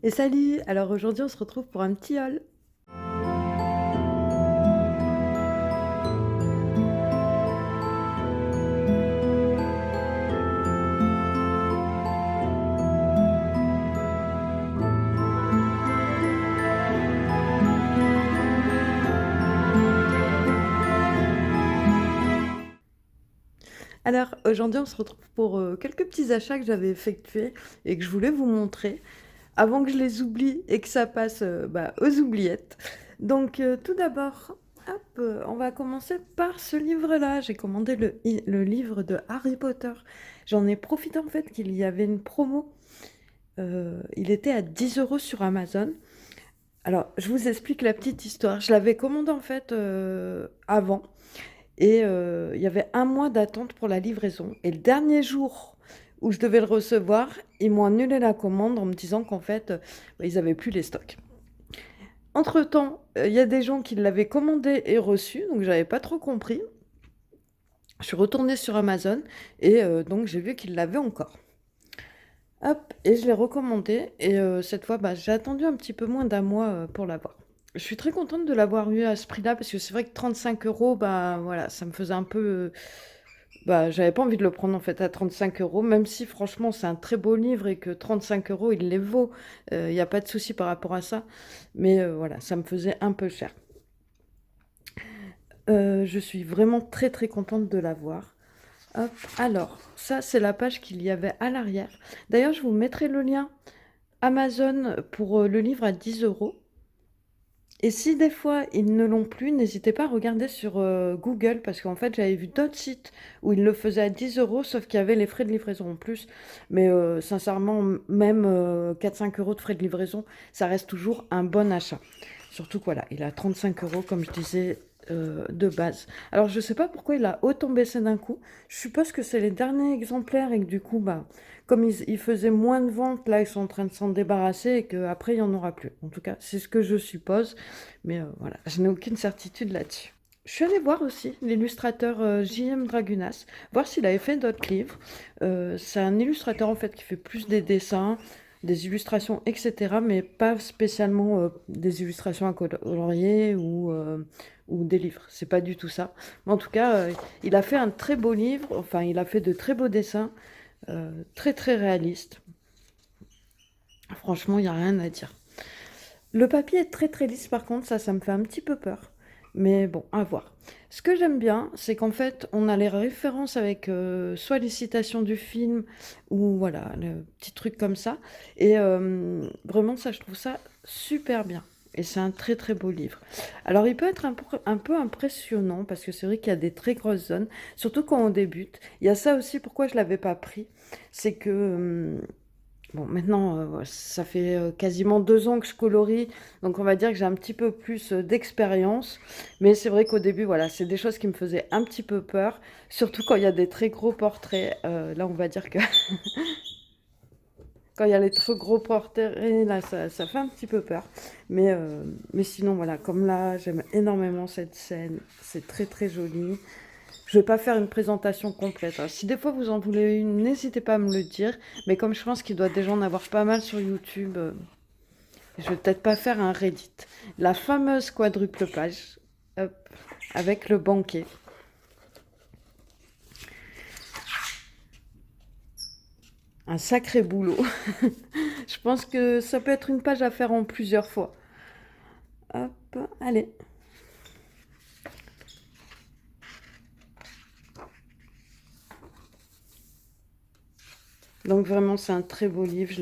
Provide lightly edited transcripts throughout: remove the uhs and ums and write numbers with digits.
Et salut! Alors aujourd'hui, on se retrouve pour un petit haul. Alors aujourd'hui, on se retrouve pour quelques petits achats que j'avais effectués et que je voulais vous montrer avant que je les oublie et que ça passe aux oubliettes. Donc tout d'abord, hop, on va commencer par ce livre-là. J'ai commandé le livre de Harry Potter. J'en ai profité en fait qu'il y avait une promo. Il était à 10 € sur Amazon. Alors, je vous explique la petite histoire. Je l'avais commandé en fait avant et il y avait un mois d'attente pour la livraison. Et le dernier jour où je devais le recevoir, ils m'ont annulé la commande en me disant qu'en fait, ils avaient plus les stocks. Entre-temps, il y a des gens qui l'avaient commandé et reçu, donc j'avais pas trop compris. Je suis retournée sur Amazon et donc j'ai vu qu'ils l'avaient encore. Hop, et je l'ai recommandé et cette fois, j'ai attendu un petit peu moins d'un mois, pour l'avoir. Je suis très contente de l'avoir eu à ce prix-là parce que c'est vrai que 35 €, voilà, ça me faisait un peu, j'avais pas envie de le prendre en fait à 35 €, même si franchement c'est un très beau livre et que 35 € il les vaut, il y a pas de souci par rapport à ça. Mais voilà, ça me faisait un peu cher. Je suis vraiment très, très contente de l'avoir. Hop, alors ça, c'est la page qu'il y avait à l'arrière. D'ailleurs, je vous mettrai le lien Amazon pour le livre à 10 €. Et si des fois ils ne l'ont plus, n'hésitez pas à regarder sur Google parce qu'en fait j'avais vu d'autres sites où ils le faisaient à 10 €, sauf qu'il y avait les frais de livraison en plus. Mais sincèrement, même 4-5 € de frais de livraison, ça reste toujours un bon achat. Surtout que voilà, il a 35 € comme je disais de base. Alors je sais pas pourquoi il a autant baissé d'un coup. Je suppose que c'est les derniers exemplaires et que du coup, comme ils faisaient moins de ventes, là ils sont en train de s'en débarrasser et qu'après il n'y en aura plus. En tout cas, c'est ce que je suppose. Mais voilà, je n'ai aucune certitude là-dessus. Je suis allée voir aussi l'illustrateur J.M. Dragunas, voir s'il avait fait d'autres livres. C'est un illustrateur en fait qui fait plus des dessins, des illustrations, etc. Mais pas spécialement des illustrations à colorier ou des livres. C'est pas du tout ça. Mais en tout cas, il a fait un très beau livre, enfin il a fait de très beaux dessins, très très réalistes. Franchement, il n'y a rien à dire. Le papier est très très lisse par contre, ça me fait un petit peu peur. Mais bon, à voir. Ce que j'aime bien, c'est qu'en fait, on a les références avec soit les citations du film ou voilà, le petit truc comme ça. Et vraiment, ça, je trouve ça super bien. Et c'est un très très beau livre. Alors, il peut être un peu impressionnant parce que c'est vrai qu'il y a des très grosses zones, surtout quand on débute. Il y a ça aussi, pourquoi je ne l'avais pas pris, c'est que bon, maintenant, ça fait quasiment 2 ans que je colorie, donc on va dire que j'ai un petit peu plus d'expérience. Mais c'est vrai qu'au début, voilà, c'est des choses qui me faisaient un petit peu peur, surtout quand il y a des très gros portraits. Là, on va dire que quand il y a les très gros portraits, là, ça fait un petit peu peur. Mais sinon, voilà, comme là, j'aime énormément cette scène. C'est très, très joli. Je vais pas faire une présentation complète, hein. Si des fois vous en voulez une, n'hésitez pas à me le dire. Mais comme je pense qu'il doit déjà en avoir pas mal sur YouTube, je vais peut-être pas faire un Reddit. La fameuse quadruple page, hop, avec le banquet. Un sacré boulot. Je pense que ça peut être une page à faire en plusieurs fois. Hop, allez. Donc vraiment, c'est un très beau livre,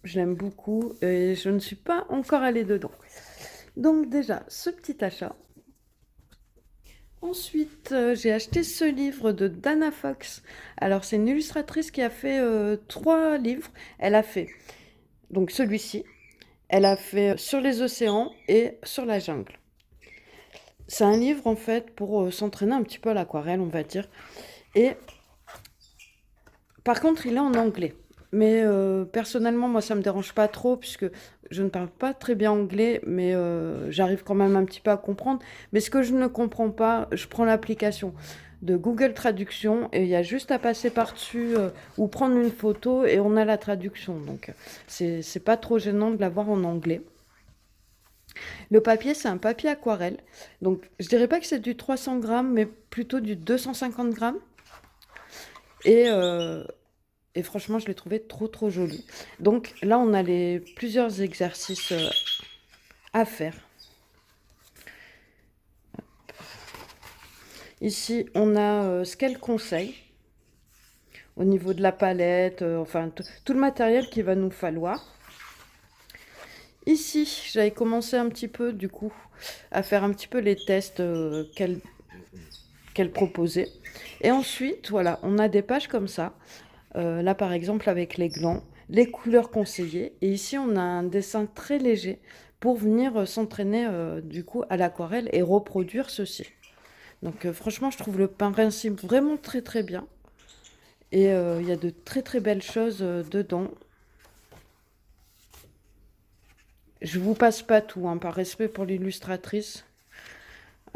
je l'aime beaucoup et je ne suis pas encore allée dedans. Donc déjà, ce petit achat. Ensuite, j'ai acheté ce livre de Dana Fox. Alors, c'est une illustratrice qui a fait 3 livres. Elle a fait donc celui-ci, elle a fait Sur les océans et Sur la jungle. C'est un livre en fait pour s'entraîner un petit peu à l'aquarelle, on va dire. Et par contre, il est en anglais. Mais personnellement, moi, ça me dérange pas trop puisque je ne parle pas très bien anglais, mais j'arrive quand même un petit peu à comprendre. Mais ce que je ne comprends pas, je prends l'application de Google Traduction et il y a juste à passer par-dessus ou prendre une photo et on a la traduction. Donc, c'est pas trop gênant de l'avoir en anglais. Le papier, c'est un papier aquarelle. Donc, je dirais pas que c'est du 300 grammes, mais plutôt du 250 grammes. Et, euh, et franchement, je l'ai trouvé trop, trop joli. Donc là, on a plusieurs exercices à faire. Ici, on a ce qu'elle conseille au niveau de la palette, enfin, tout le matériel qu'il va nous falloir. Ici, j'avais commencé un petit peu, du coup, à faire un petit peu les tests qu'elle proposait. Et ensuite, voilà, on a des pages comme ça. Là, par exemple, avec les glands, les couleurs conseillées. Et ici, on a un dessin très léger pour venir s'entraîner du coup à l'aquarelle et reproduire ceci. Donc franchement, je trouve le principe vraiment très très bien. Et il y a de très très belles choses dedans. Je vous passe pas tout, hein, par respect pour l'illustratrice.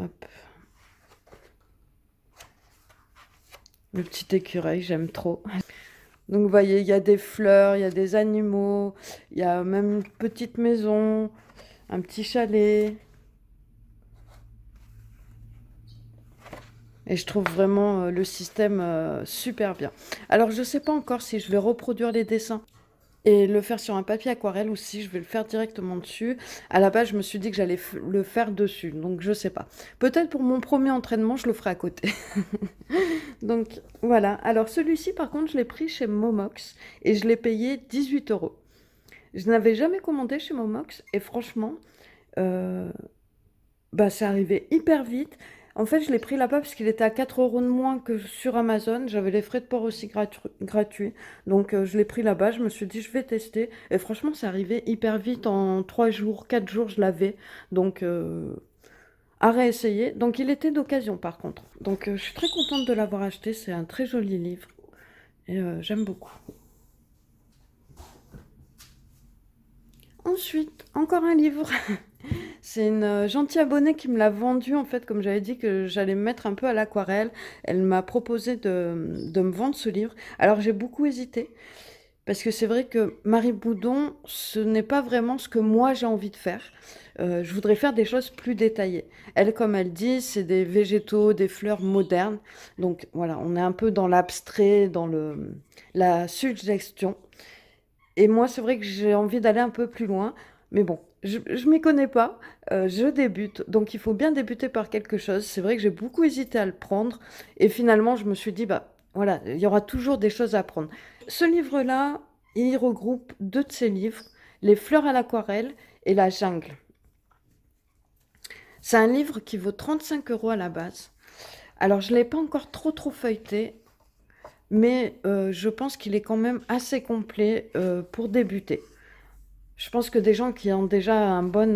Hop. Le petit écureuil, j'aime trop. Donc vous voyez, il y a des fleurs, il y a des animaux, il y a même une petite maison, un petit chalet. Et je trouve vraiment le système super bien. Alors je ne sais pas encore si je vais reproduire les dessins et le faire sur un papier aquarelle ou si je vais le faire directement dessus. À la base, je me suis dit que j'allais le faire dessus, donc je ne sais pas. Peut-être pour mon premier entraînement, je le ferai à côté. Donc voilà. Alors celui-ci, par contre, je l'ai pris chez Momox et je l'ai payé 18 euros. Je n'avais jamais commandé chez Momox et franchement, euh, bah, c'est arrivé hyper vite. En fait, je l'ai pris là-bas parce qu'il était à 4 euros de moins que sur Amazon. J'avais les frais de port aussi gratuits. Donc, je l'ai pris là-bas. Je me suis dit, je vais tester. Et franchement, c'est arrivé hyper vite. En 3 jours, 4 jours, je l'avais. Donc, à réessayer. Donc, il était d'occasion par contre. Donc, je suis très contente de l'avoir acheté. C'est un très joli livre. Et j'aime beaucoup. Ensuite, encore un livre. C'est une gentille abonnée qui me l'a vendu, en fait, comme j'avais dit que j'allais me mettre un peu à l'aquarelle. Elle m'a proposé de me vendre ce livre. Alors j'ai beaucoup hésité, parce que c'est vrai que Marie Boudon, ce n'est pas vraiment ce que moi j'ai envie de faire. Je voudrais faire des choses plus détaillées. Elle, comme elle dit, c'est des végétaux, des fleurs modernes. Donc voilà, on est un peu dans l'abstrait, dans la suggestion. Et moi, c'est vrai que j'ai envie d'aller un peu plus loin. Mais bon, je m'y connais pas. Je débute. Donc, il faut bien débuter par quelque chose. C'est vrai que j'ai beaucoup hésité à le prendre. Et finalement, je me suis dit, bah voilà, il y aura toujours des choses à apprendre. Ce livre-là, il regroupe deux de ses livres, Les fleurs à l'aquarelle et La jungle. C'est un livre qui vaut 35 euros à la base. Alors, je ne l'ai pas encore trop feuilleté, mais je pense qu'il est quand même assez complet pour débuter. Je pense que des gens qui ont déjà un bon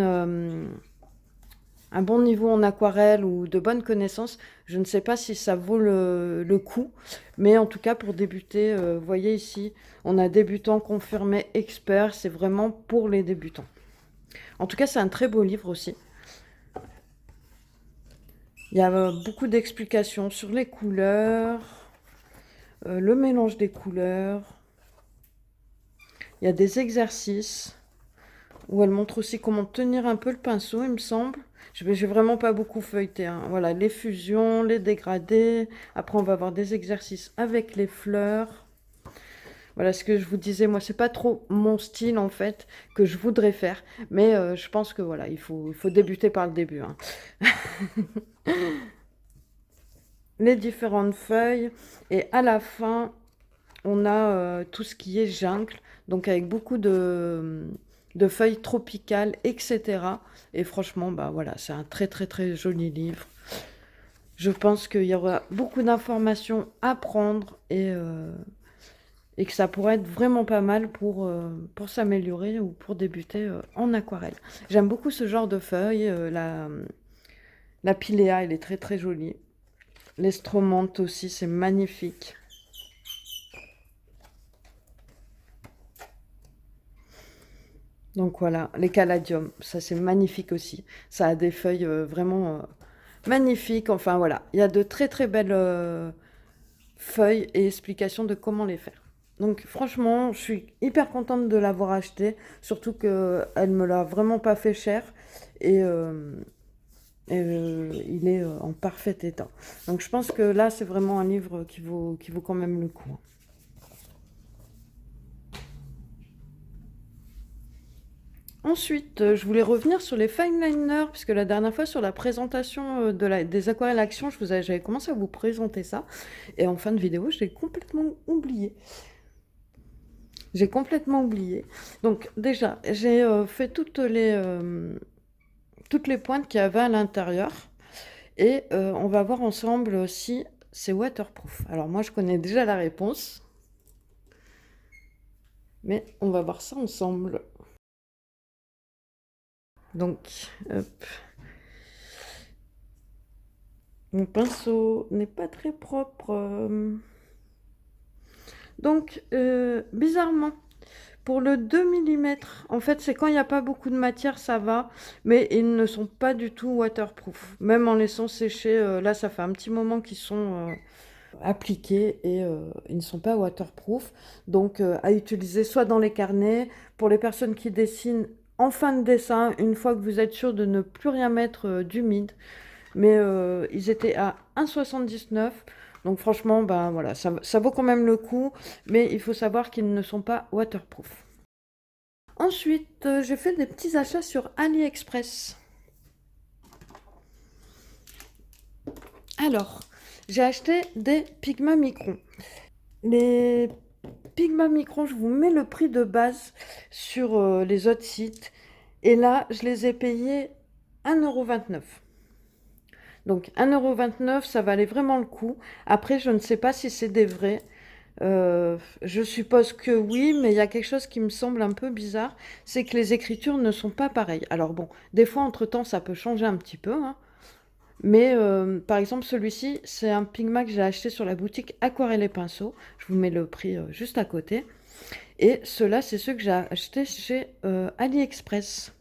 niveau en aquarelle ou de bonnes connaissances, je ne sais pas si ça vaut le coup, mais en tout cas pour débuter, vous voyez ici, on a débutant, confirmé, expert, c'est vraiment pour les débutants. En tout cas, c'est un très beau livre aussi. Il y a beaucoup d'explications sur les couleurs, le mélange des couleurs. Il y a des exercices où elle montre aussi comment tenir un peu le pinceau, il me semble. Je vais vraiment pas beaucoup feuilleter, hein. Voilà, les fusions, les dégradés. Après, on va avoir des exercices avec les fleurs. Voilà ce que je vous disais. Moi, c'est pas trop mon style en fait que je voudrais faire, mais je pense que voilà, il faut débuter par le début, hein. Les différentes feuilles et à la fin, on a tout ce qui est jungle, donc avec beaucoup de feuilles tropicales, etc. Et franchement, bah voilà, c'est un très très très joli livre. Je pense qu'il y aura beaucoup d'informations à prendre et que ça pourrait être vraiment pas mal pour s'améliorer ou pour débuter en aquarelle. J'aime beaucoup ce genre de feuilles. La Pilea, elle est très très jolie. L'estromante aussi, c'est magnifique. Donc voilà, les caladiums, ça c'est magnifique aussi. Ça a des feuilles vraiment magnifiques. Enfin voilà, il y a de très très belles feuilles et explications de comment les faire. Donc franchement, je suis hyper contente de l'avoir acheté, surtout qu'elle me l'a vraiment pas fait cher et, il est en parfait état. Donc je pense que là, c'est vraiment un livre qui vaut quand même le coup. Ensuite, je voulais revenir sur les fine liners, puisque la dernière fois sur la présentation des aquarelles action, j'avais commencé à vous présenter ça. Et en fin de vidéo, j'ai complètement oublié. J'ai complètement oublié. Donc déjà, j'ai fait toutes les pointes qu'il y avait à l'intérieur. Et on va voir ensemble si c'est waterproof. Alors moi, je connais déjà la réponse. Mais on va voir ça ensemble. Donc, hop. Mon pinceau n'est pas très propre. Donc, bizarrement, pour le 2 millimètres, en fait, c'est quand il n'y a pas beaucoup de matière, ça va, mais ils ne sont pas du tout waterproof. Même en laissant sécher, là, ça fait un petit moment qu'ils sont appliqués et ils ne sont pas waterproof. Donc, à utiliser soit dans les carnets, pour les personnes qui dessinent en fin de dessin, une fois que vous êtes sûr de ne plus rien mettre d'humide. Mais ils étaient à 1,79. Donc franchement, ben voilà, ça vaut quand même le coup, mais il faut savoir qu'ils ne sont pas waterproof. Ensuite, j'ai fait des petits achats sur AliExpress. Alors, j'ai acheté des Pigma Micron. Les Pigma Micron, je vous mets le prix de base sur les autres sites. Et là, je les ai payés 1,29 €. Donc 1,29 €, ça valait vraiment le coup. Après, je ne sais pas si c'est des vrais. Je suppose que oui, mais il y a quelque chose qui me semble un peu bizarre, c'est que les écritures ne sont pas pareilles. Alors bon, des fois, entre-temps, ça peut changer un petit peu, hein. Mais par exemple, celui-ci, c'est un Pigma que j'ai acheté sur la boutique Aquarelle et Pinceaux. Je vous mets le prix juste à côté. Et ceux-là, c'est ceux que j'ai achetés chez AliExpress.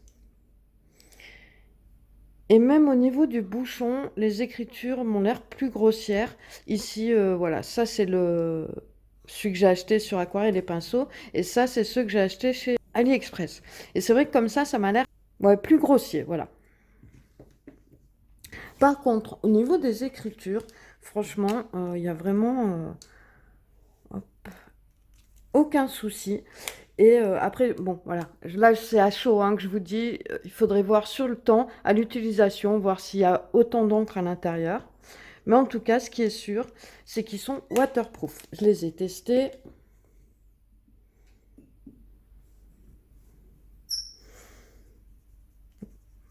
Et même au niveau du bouchon, les écritures m'ont l'air plus grossières. Ici, voilà, ça c'est celui que j'ai acheté sur Aquarelle et Pinceaux. Et ça, c'est ceux que j'ai acheté chez AliExpress. Et c'est vrai que comme ça m'a l'air ouais, plus grossier, voilà. Par contre, au niveau des écritures, franchement, il n'y a vraiment hop, aucun souci. Et après, bon, voilà, là c'est à chaud hein, que je vous dis, il faudrait voir sur le temps, à l'utilisation, voir s'il y a autant d'encre à l'intérieur. Mais en tout cas, ce qui est sûr, c'est qu'ils sont waterproof. Je les ai testés.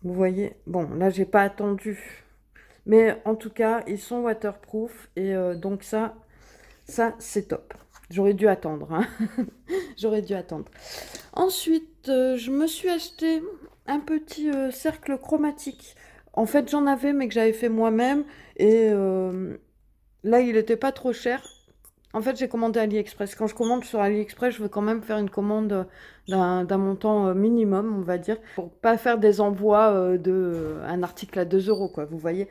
Vous voyez, bon, là j'ai pas attendu. Mais en tout cas, ils sont waterproof et donc ça c'est top. J'aurais dû attendre, hein. J'aurais dû attendre. Ensuite, je me suis acheté un petit cercle chromatique. En fait, j'en avais, mais que j'avais fait moi-même. Et là, il n'était pas trop cher. En fait, j'ai commandé AliExpress. Quand je commande sur AliExpress, je veux quand même faire une commande d'un montant minimum, on va dire, pour pas faire des envois un article à 2 euros, quoi, vous voyez.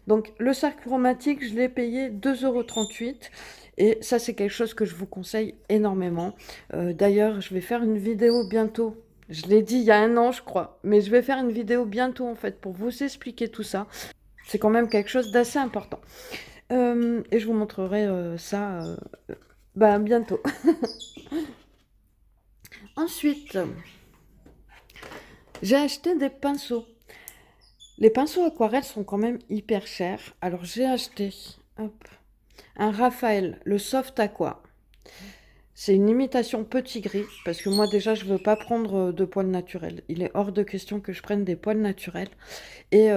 Donc, le cercle chromatique, je l'ai payé 2,38 €. Et ça, c'est quelque chose que je vous conseille énormément. D'ailleurs, je vais faire une vidéo bientôt. Je l'ai dit il y a un an, je crois. Mais je vais faire une vidéo bientôt, en fait, pour vous expliquer tout ça. C'est quand même quelque chose d'assez important. Et je vous montrerai ça bientôt. Ensuite, j'ai acheté des pinceaux. Les pinceaux aquarelles sont quand même hyper chers. Alors j'ai acheté hop, un Raphaël, le Soft Aqua. C'est une imitation petit gris, parce que moi déjà je veux pas prendre de poils naturels. Il est hors de question que je prenne des poils naturels. Et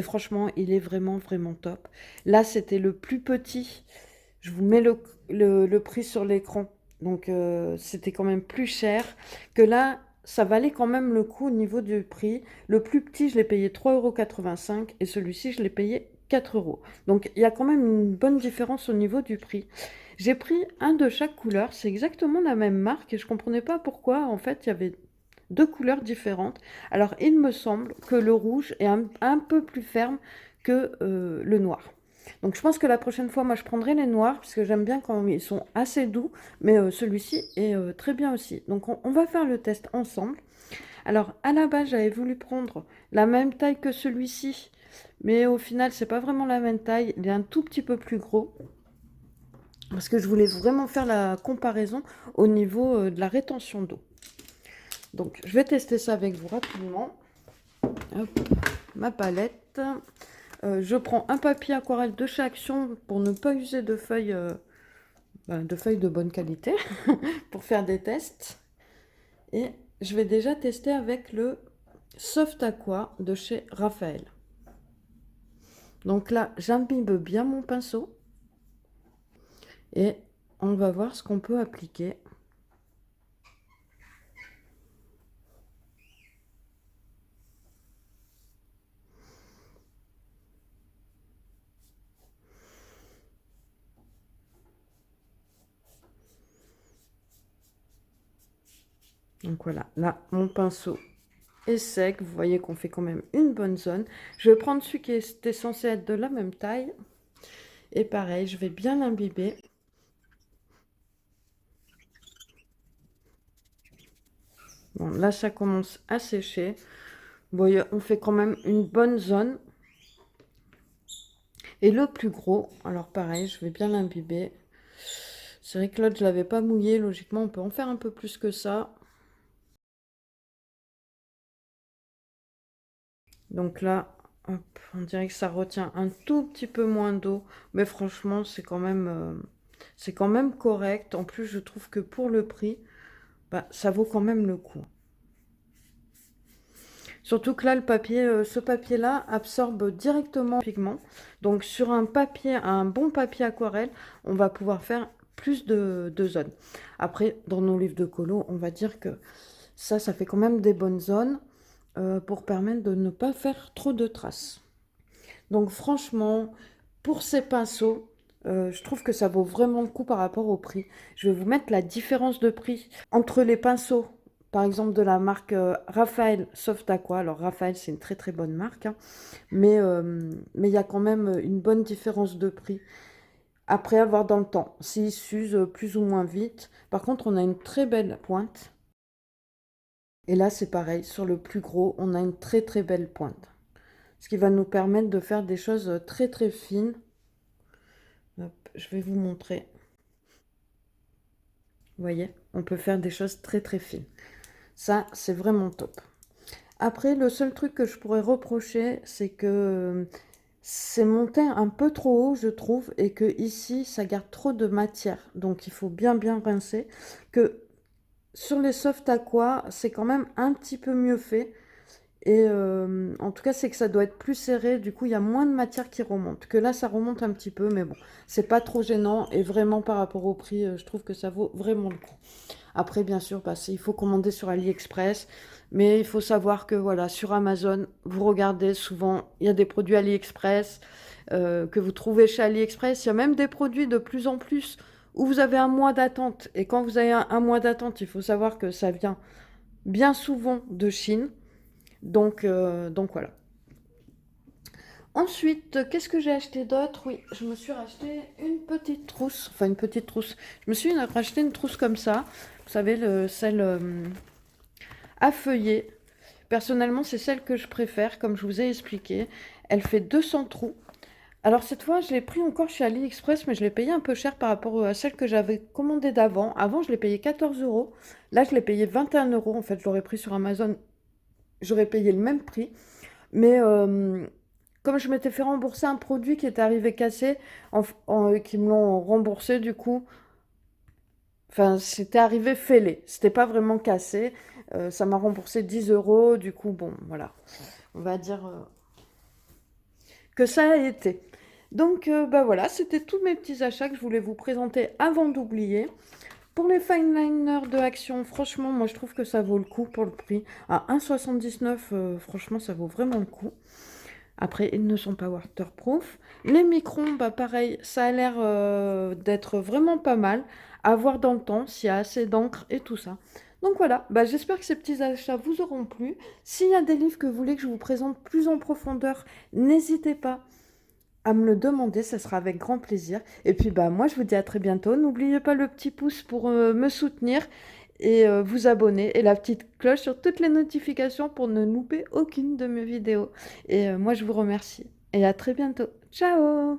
franchement, il est vraiment vraiment top. Là, c'était le plus petit. Je vous mets le prix sur l'écran. Donc c'était quand même plus cher que là. Ça valait quand même le coup au niveau du prix. Le plus petit, je l'ai payé 3,85 € et celui-ci, je l'ai payé 4 €. Donc il y a quand même une bonne différence au niveau du prix. J'ai pris un de chaque couleur. C'est exactement la même marque et je comprenais pas pourquoi. En fait, il y avait 2 couleurs différentes. Alors, il me semble que le rouge est un peu plus ferme que le noir. Donc, je pense que la prochaine fois, moi, je prendrai les noirs, parce que j'aime bien quand ils sont assez doux, mais celui-ci est très bien aussi. Donc, on va faire le test ensemble. Alors, à la base, j'avais voulu prendre la même taille que celui-ci, mais au final, c'est pas vraiment la même taille. Il est un tout petit peu plus gros, parce que je voulais vraiment faire la comparaison au niveau de la rétention d'eau. Donc, je vais tester ça avec vous rapidement. Hop, ma palette. Je prends un papier aquarelle de chez Action pour ne pas user de feuilles de bonne qualité pour faire des tests. Et je vais déjà tester avec le Soft Aqua de chez Raphaël. Donc là, j'imbibe bien mon pinceau et on va voir ce qu'on peut appliquer. Donc voilà, là, mon pinceau est sec. Vous voyez qu'on fait quand même une bonne zone. Je vais prendre celui qui était censé être de la même taille. Et pareil, je vais bien l'imbiber. Bon, là, ça commence à sécher. Vous voyez, on fait quand même une bonne zone. Et le plus gros, alors pareil, je vais bien l'imbiber. C'est vrai que l'autre, je ne l'avais pas mouillé. Logiquement, on peut en faire un peu plus que ça. Donc là, hop, on dirait que ça retient un tout petit peu moins d'eau. Mais franchement, c'est quand même correct. En plus, je trouve que pour le prix, bah, ça vaut quand même le coup. Surtout que là, le papier, ce papier-là absorbe directement le pigment. Donc sur un papier, un bon papier aquarelle, on va pouvoir faire plus de zones. Après, dans nos livres de colo, on va dire que ça fait quand même des bonnes zones pour permettre de ne pas faire trop de traces. Donc franchement, pour ces pinceaux, je trouve que ça vaut vraiment le coup par rapport au prix. Je vais vous mettre la différence de prix entre les pinceaux, par exemple de la marque Raphaël Soft Aqua. Alors Raphaël, c'est une très très bonne marque, hein, mais il y a quand même une bonne différence de prix. Après avoir dans le temps, s'ils s'usent plus ou moins vite. Par contre, on a une très belle pointe. Et là, c'est pareil, sur le plus gros, on a une très très belle pointe. Ce qui va nous permettre de faire des choses très très fines. Hop, je vais vous montrer. Vous voyez, on peut faire des choses très très fines. Ça, c'est vraiment top. Après, le seul truc que je pourrais reprocher, c'est que c'est monté un peu trop haut, je trouve, et que ici, ça garde trop de matière. Donc, il faut bien bien rincer. Que sur les soft aqua, c'est quand même un petit peu mieux fait. Et en tout cas, c'est que ça doit être plus serré. Du coup, il y a moins de matière qui remonte. Que là, ça remonte un petit peu, mais bon, c'est pas trop gênant. Et vraiment, par rapport au prix, je trouve que ça vaut vraiment le coup. Après, bien sûr, bah, il faut commander sur AliExpress. Mais il faut savoir que voilà, sur Amazon, vous regardez souvent, il y a des produits AliExpress que vous trouvez chez AliExpress. Il y a même des produits de plus en plus où vous avez un mois d'attente. Et quand vous avez un mois d'attente, il faut savoir que ça vient bien souvent de Chine. Donc voilà. Ensuite, qu'est-ce que j'ai acheté d'autre? Oui, je me suis racheté une petite trousse. Enfin, une petite trousse. Je me suis racheté une trousse comme ça. Vous savez, celle à feuillet. Personnellement, c'est celle que je préfère, comme je vous ai expliqué. Elle fait 200 trous. Alors cette fois, je l'ai pris encore chez AliExpress, mais je l'ai payé un peu cher par rapport à celle que j'avais commandée d'avant. Avant, je l'ai payé 14 euros. Là, je l'ai payé 21 euros. En fait, je l'aurais pris sur Amazon. J'aurais payé le même prix. Mais comme je m'étais fait rembourser un produit qui était arrivé cassé, qui me l'ont remboursé du coup, enfin c'était arrivé fêlé, c'était pas vraiment cassé. Ça m'a remboursé 10 euros, du coup bon voilà, on va dire que ça a été. Donc bah voilà, c'était tous mes petits achats que je voulais vous présenter avant d'oublier. Pour les fine liners de Action, franchement, moi je trouve que ça vaut le coup pour le prix. À 1,79 €, franchement, ça vaut vraiment le coup. Après, ils ne sont pas waterproof. Les microns, bah pareil, ça a l'air d'être vraiment pas mal. À voir dans le temps, s'il y a assez d'encre et tout ça. Donc voilà, bah, j'espère que ces petits achats vous auront plu. S'il y a des livres que vous voulez que je vous présente plus en profondeur, n'hésitez pas à me le demander, ça sera avec grand plaisir. Et puis bah moi je vous dis à très bientôt. N'oubliez pas le petit pouce pour me soutenir et vous abonner et la petite cloche sur toutes les notifications pour ne louper aucune de mes vidéos. Et moi je vous remercie et à très bientôt. Ciao!